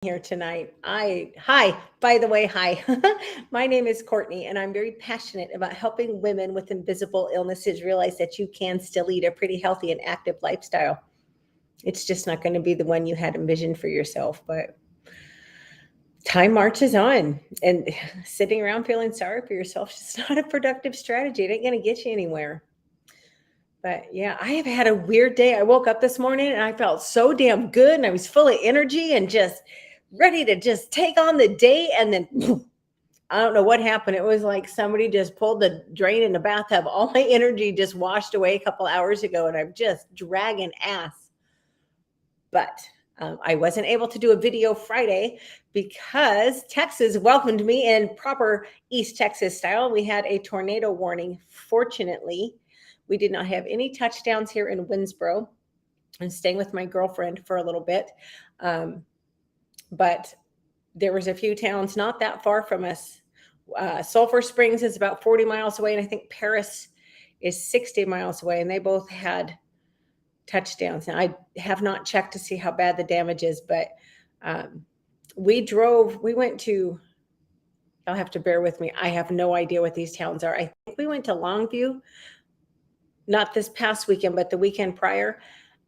here tonight. Hi, by the way, hi. My name is Courtney, and I'm very passionate about helping women with invisible illnesses realize that you can still lead a pretty healthy and active lifestyle. It's just not going to be the one you had envisioned for yourself, but time marches on, and sitting around feeling sorry for yourself is just not a productive strategy. It ain't going to get you anywhere. But yeah, I have had a weird day. I woke up this morning and I felt so damn good and I was full of energy and just ready to just take on the day. And then I don't know what happened. It was like somebody just pulled the drain in the bathtub. All my energy just washed away a couple hours ago and I'm just dragging ass. But I wasn't able to do a video Friday because Texas welcomed me in proper East Texas style. We had a tornado warning. Fortunately, we did not have any touchdowns here in Winsboro. I'm staying with my girlfriend for a little bit. But there was a few towns not that far from us. Sulphur Springs is about 40 miles away, and I think Paris is 60 miles away, and they both had touchdowns. Now, I have not checked to see how bad the damage is, but we went to, you'll have to bear with me. I have no idea what these towns are. I think we went to Longview, not this past weekend, but the weekend prior.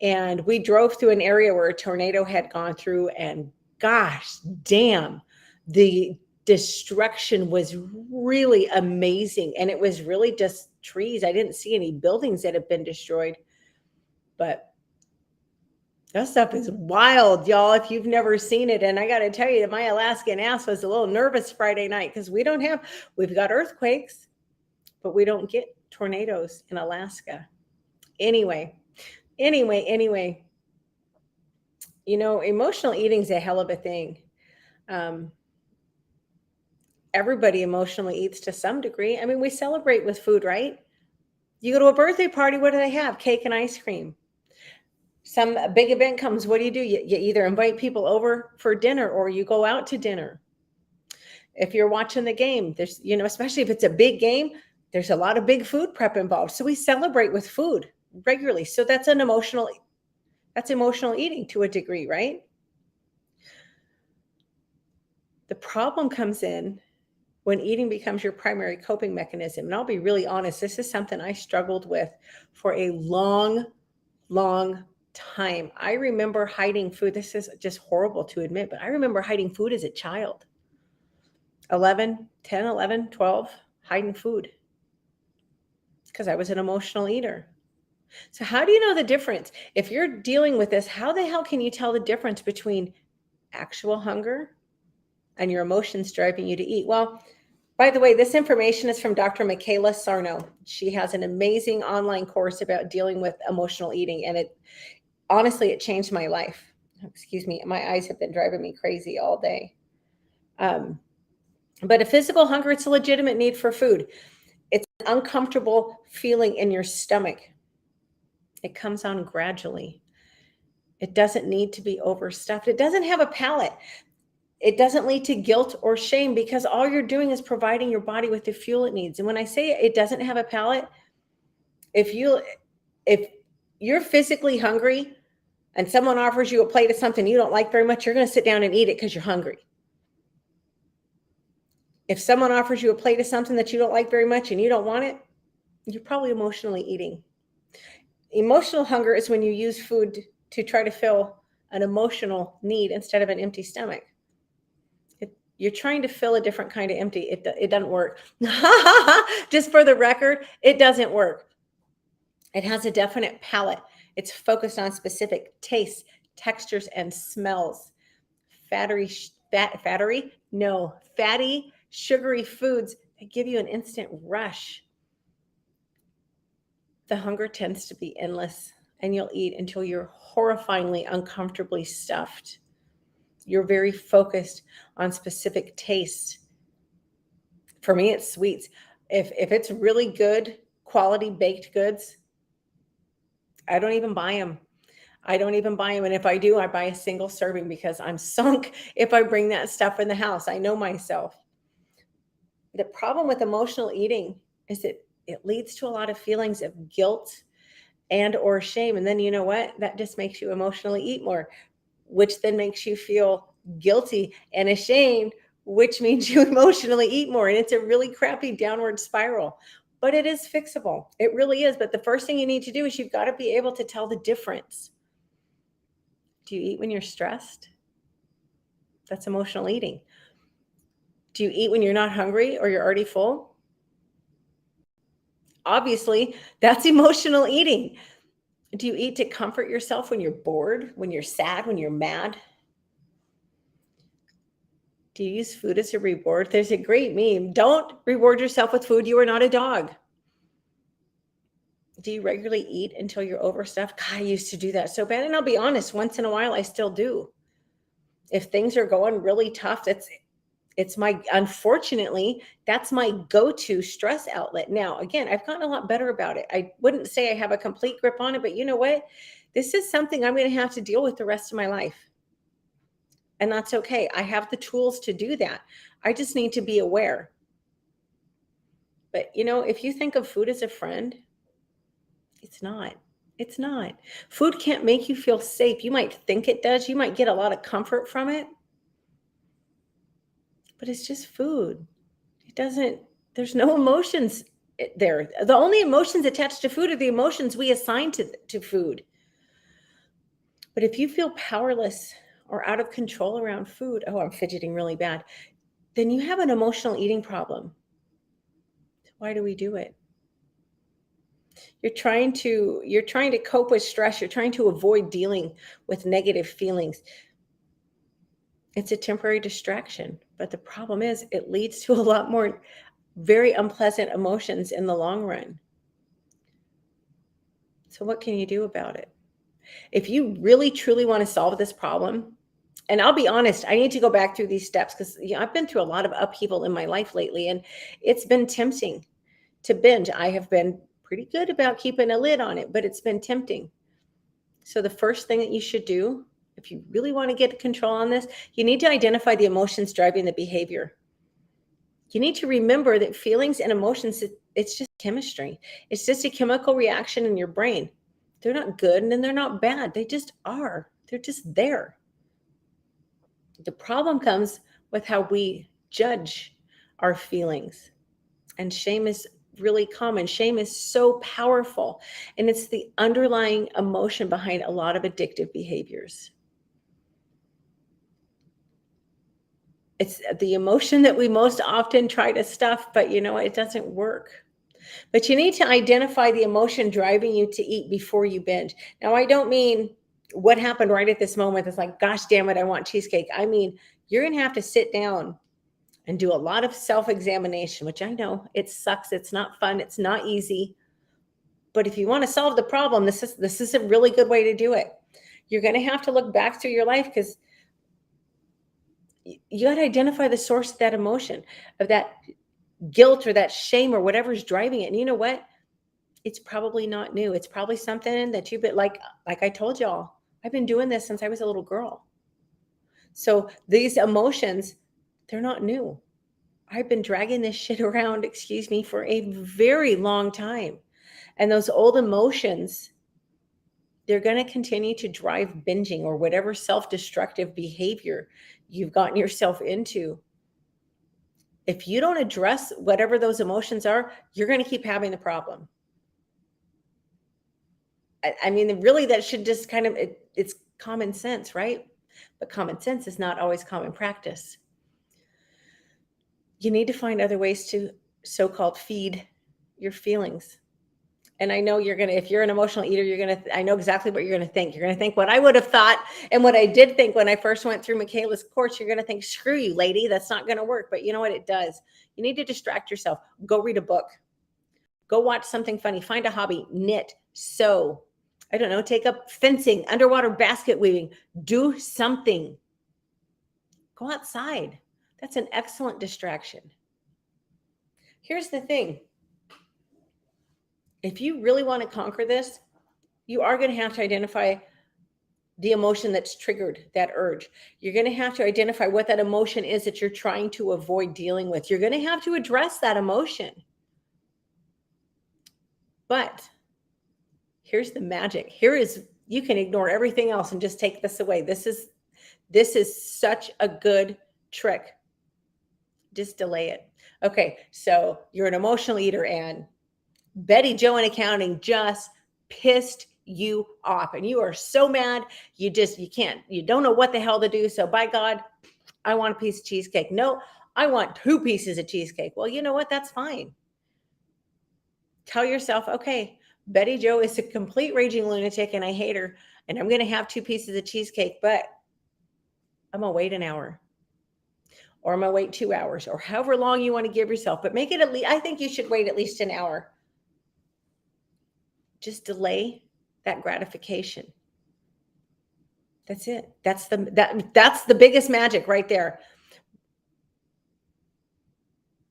And we drove through an area where a tornado had gone through, and gosh, damn, the destruction was really amazing. And it was really just trees. I didn't see any buildings that have been destroyed, but that stuff is wild, y'all, if you've never seen it. And I got to tell you, my Alaskan ass was a little nervous Friday night because we've got earthquakes, but we don't get tornadoes in Alaska. Anyway, emotional eating is a hell of a thing. Um, Everybody emotionally eats to some degree. I mean, we celebrate with food, right? You go to a birthday party, what do they have? Cake and ice cream. Some big event comes, what do? You either invite people over for dinner or you go out to dinner. If you're watching the game, especially if it's a big game, there's a lot of big food prep involved. So we celebrate with food regularly. So that's emotional eating to a degree, right? The problem comes in when eating becomes your primary coping mechanism. And I'll be really honest, this is something I struggled with for a long, long time. I remember hiding food. This is just horrible to admit, but I remember hiding food as a child. 11, 12, hiding food because I was an emotional eater. So how do you know the difference? If you're dealing with this, how the hell can you tell the difference between actual hunger and your emotions driving you to eat? Well, by the way, this information is from Dr. Michaela Sarno. She has an amazing online course about dealing with emotional eating, and it changed my life. Excuse me, my eyes have been driving me crazy all day. But a physical hunger, it's a legitimate need for food. It's an uncomfortable feeling in your stomach. It comes on gradually. It doesn't need to be overstuffed. It doesn't have a palate. It doesn't lead to guilt or shame because all you're doing is providing your body with the fuel it needs. And when I say it doesn't have a palate, if you're physically hungry and someone offers you a plate of something you don't like very much, you're going to sit down and eat it because you're hungry. If someone offers you a plate of something that you don't like very much and you don't want it, you're probably emotionally eating. Emotional hunger is when you use food to try to fill an emotional need instead of an empty stomach. You're trying to fill a different kind of empty. It doesn't work. Just for the record, it doesn't work. It has a definite palate. It's focused on specific tastes, textures, and smells. Fatty, sugary foods that give you an instant rush. The hunger tends to be endless, and you'll eat until you're horrifyingly, uncomfortably stuffed. You're very focused on specific tastes. For me, it's sweets. If it's really good quality baked goods, I don't even buy them. And if I do, I buy a single serving because I'm sunk if I bring that stuff in the house. I know myself. The problem with emotional eating is that it leads to a lot of feelings of guilt and or shame. And then you know what? That just makes you emotionally eat more, which then makes you feel guilty and ashamed, which means you emotionally eat more. And it's a really crappy downward spiral, but it is fixable. It really is. But the first thing you need to do is you've got to be able to tell the difference. Do you eat when you're stressed? That's emotional eating. Do you eat when you're not hungry or you're already full? Obviously, that's emotional eating. Do you eat to comfort yourself when you're bored, when you're sad, when you're mad? Do you use food as a reward? There's a great meme. Don't reward yourself with food. You are not a dog. Do you regularly eat until you're overstuffed? God, I used to do that so bad. And I'll be honest, once in a while, I still do. If things are going really tough, it's my, unfortunately, that's my go-to stress outlet. Now, again, I've gotten a lot better about it. I wouldn't say I have a complete grip on it, but you know what? This is something I'm going to have to deal with the rest of my life. And that's okay. I have the tools to do that. I just need to be aware. But if you think of food as a friend, it's not. It's not. Food can't make you feel safe. You might think it does. You might get a lot of comfort from it, but it's just food. It doesn't, there's no emotions there. The only emotions attached to food are the emotions we assign to food. But if you feel powerless or out of control around food, oh, I'm fidgeting really bad, then you have an emotional eating problem. Why do we do it? You're trying to cope with stress. You're trying to avoid dealing with negative feelings. It's a temporary distraction, but the problem is it leads to a lot more very unpleasant emotions in the long run. So what can you do about it? If you really truly want to solve this problem, and I'll be honest, I need to go back through these steps because I've been through a lot of upheaval in my life lately, and it's been tempting to binge. I have been pretty good about keeping a lid on it, but it's been tempting. So the first thing that you should do, if you really want to get control on this, you need to identify the emotions driving the behavior. You need to remember that feelings and emotions, it's just chemistry. It's just a chemical reaction in your brain. They're not good and then they're not bad. They just are. They're just there. The problem comes with how we judge our feelings. And shame is really common. Shame is so powerful. And it's the underlying emotion behind a lot of addictive behaviors. It's the emotion that we most often try to stuff, but it doesn't work. But you need to identify the emotion driving you to eat before you binge. Now, I don't mean what happened right at this moment. It's like, gosh, damn it, I want cheesecake. I mean, you're going to have to sit down and do a lot of self-examination, which I know it sucks. It's not fun. It's not easy. But if you want to solve the problem, this is a really good way to do it. You're going to have to look back through your life because you got to identify the source of that emotion, of that guilt or that shame or whatever's driving it. And you know what? It's probably not new. It's probably something that you've been like I told y'all, I've been doing this since I was a little girl. So these emotions, they're not new. I've been dragging this shit around, excuse me, for a very long time. And those old emotions, they're going to continue to drive binging or whatever self-destructive behavior you've gotten yourself into. If you don't address whatever those emotions are, you're going to keep having the problem. I mean, really, that should just kind of, it's common sense, right? But common sense is not always common practice. You need to find other ways to so-called feed your feelings. And I know if you're an emotional eater, I know exactly what you're going to think. You're going to think what I would have thought and what I did think when I first went through Michaela's course. You're going to think, screw you, lady, that's not going to work. But you know what? It does. You need to distract yourself. Go read a book. Go watch something funny. Find a hobby. Knit, sew. I don't know, take up fencing, underwater basket weaving. Do something. Go outside. That's an excellent distraction. Here's the thing. If you really want to conquer this, you are going to have to identify the emotion that's triggered that urge. You're going to have to identify what that emotion is that you're trying to avoid dealing with. You're going to have to address that emotion. But here's the magic. You can ignore everything else and just take this away. This This is such a good trick. Just delay it. Okay, so you're an emotional eater, and Betty Joe in accounting just pissed you off, and you are so mad. You don't know what the hell to do. So by God, I want a piece of cheesecake. No, I want 2 pieces of cheesecake. Well, you know what? That's fine. Tell yourself, okay, Betty Joe is a complete raging lunatic and I hate her, and I'm going to have 2 pieces of cheesecake, but I'm going to wait an hour, or I'm going to wait 2 hours, or however long you want to give yourself, but make it at least, I think you should wait at least an hour. Just delay that gratification. That's it. That's the biggest magic right there.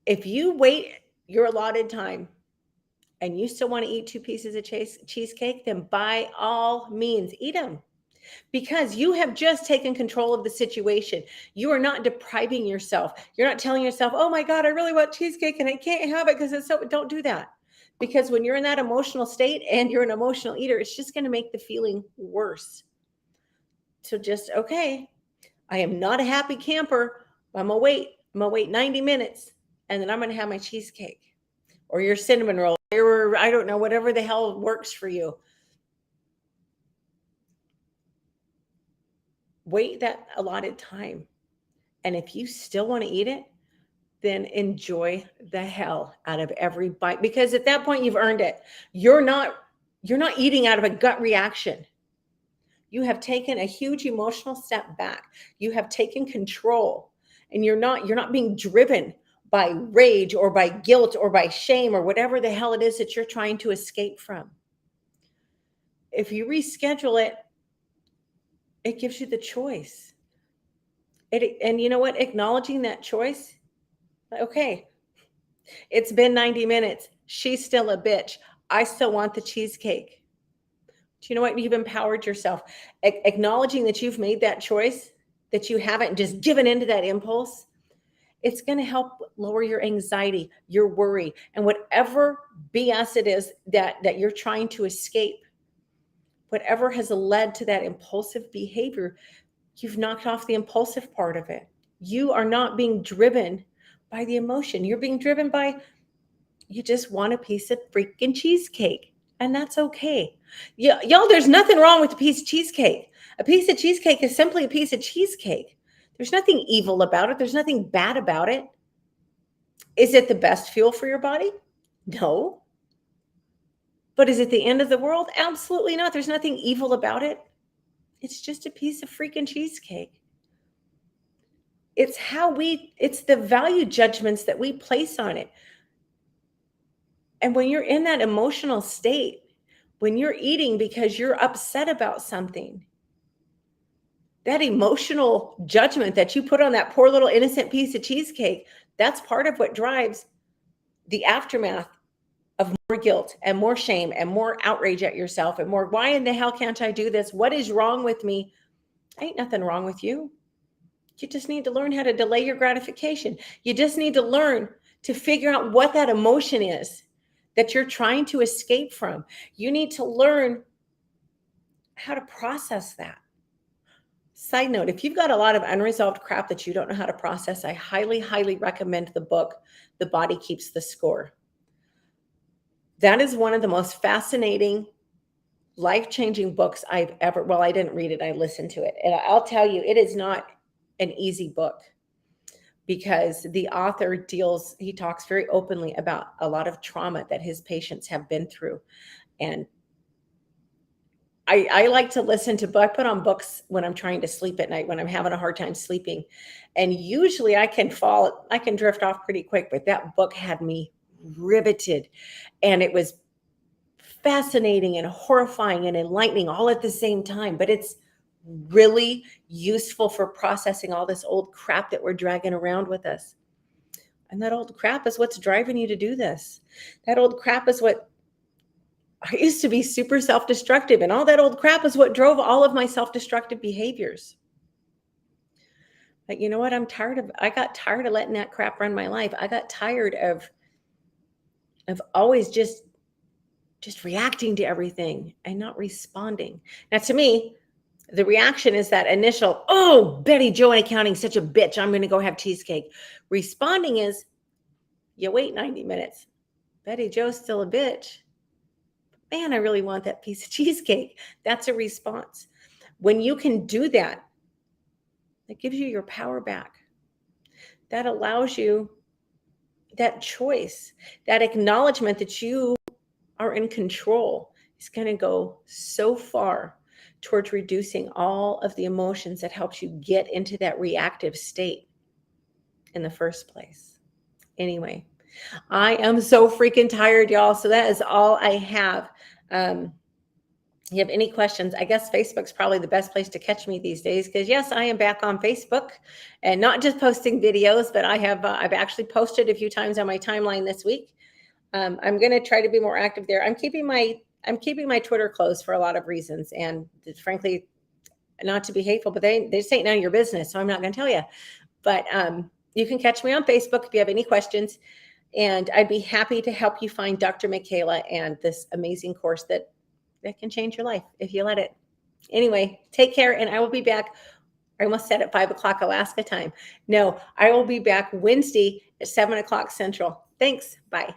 If you wait your allotted time and you still want to eat 2 pieces of cheesecake, then by all means eat them, because you have just taken control of the situation. You are not depriving yourself. You're not telling yourself, oh my God, I really want cheesecake and I can't have it because it's so, don't do that. Because when you're in that emotional state and you're an emotional eater, it's just going to make the feeling worse. So just, okay, I am not a happy camper. I'm going to wait 90 minutes and then I'm going to have my cheesecake or your cinnamon roll, or I don't know, whatever the hell works for you. Wait that allotted time. And if you still want to eat it, then enjoy the hell out of every bite, because at that point you've earned it. You're not eating out of a gut reaction. You have taken a huge emotional step back. You have taken control, and you're not being driven by rage or by guilt or by shame or whatever the hell it is that you're trying to escape from. If you reschedule it, it gives you the choice. And you know what? Acknowledging that choice, okay, it's been 90 minutes. She's still a bitch. I still want the cheesecake. Do you know what? You've empowered yourself. Acknowledging that you've made that choice, that you haven't just given into that impulse, it's going to help lower your anxiety, your worry, and whatever BS it is that you're trying to escape. Whatever has led to that impulsive behavior, you've knocked off the impulsive part of it. You are not being driven by the emotion. You're being driven by, you just want a piece of freaking cheesecake, and that's okay. Yeah, y'all, there's nothing wrong with a piece of cheesecake. A piece of cheesecake is simply a piece of cheesecake. There's nothing evil about it. There's nothing bad about it. Is it the best fuel for your body? No. But is it the end of the world? Absolutely not. There's nothing evil about it. It's just a piece of freaking cheesecake. It's the value judgments that we place on it. And when you're in that emotional state, when you're eating because you're upset about something, that emotional judgment that you put on that poor little innocent piece of cheesecake, that's part of what drives the aftermath of more guilt and more shame and more outrage at yourself and more, why in the hell can't I do this? What is wrong with me? Ain't nothing wrong with you. You just need to learn how to delay your gratification. You just need to learn to figure out what that emotion is that you're trying to escape from. You need to learn how to process that. Side note, if you've got a lot of unresolved crap that you don't know how to process, I highly, highly recommend the book, The Body Keeps the Score. That is one of the most fascinating, life-changing books I've ever, well, I didn't read it, I listened to it. And I'll tell you, it is not an easy book, because the author he talks very openly about a lot of trauma that his patients have been through. And I like to listen to, I put on books when I'm trying to sleep at night, when I'm having a hard time sleeping. And usually I can drift off pretty quick, but that book had me riveted. And it was fascinating and horrifying and enlightening all at the same time. But it's really useful for processing all this old crap that we're dragging around with us. And that old crap is what's driving you to do this. That old crap is what, I used to be super self-destructive, and all that old crap is what drove all of my self-destructive behaviors. But you know what? I got tired of letting that crap run my life. I got tired of always just reacting to everything and not responding. Now, to me, The reaction is that initial, oh, Betty Jo in accounting, such a bitch. I'm going to go have cheesecake. Responding is, you wait 90 minutes. Betty Jo's still a bitch. Man, I really want that piece of cheesecake. That's a response. When you can do that, it gives you your power back. That allows you that choice, that acknowledgement that you are in control is going to go so far towards reducing all of the emotions that helps you get into that reactive state in the first place. Anyway, I am so freaking tired, y'all. So that is all I have. You have any questions? I guess Facebook's probably the best place to catch me these days because yes, I am back on Facebook and not just posting videos, but I've actually posted a few times on my timeline this week. I'm going to try to be more active there. I'm keeping my Twitter closed for a lot of reasons, and frankly, not to be hateful, but they just ain't none of your business, so I'm not going to tell you. But you can catch me on Facebook if you have any questions, and I'd be happy to help you find Dr. Michaela and this amazing course that can change your life if you let it. Anyway, take care, and I will be back. I almost said at 5 o'clock Alaska time. No, I will be back Wednesday at 7 o'clock Central. Thanks. Bye.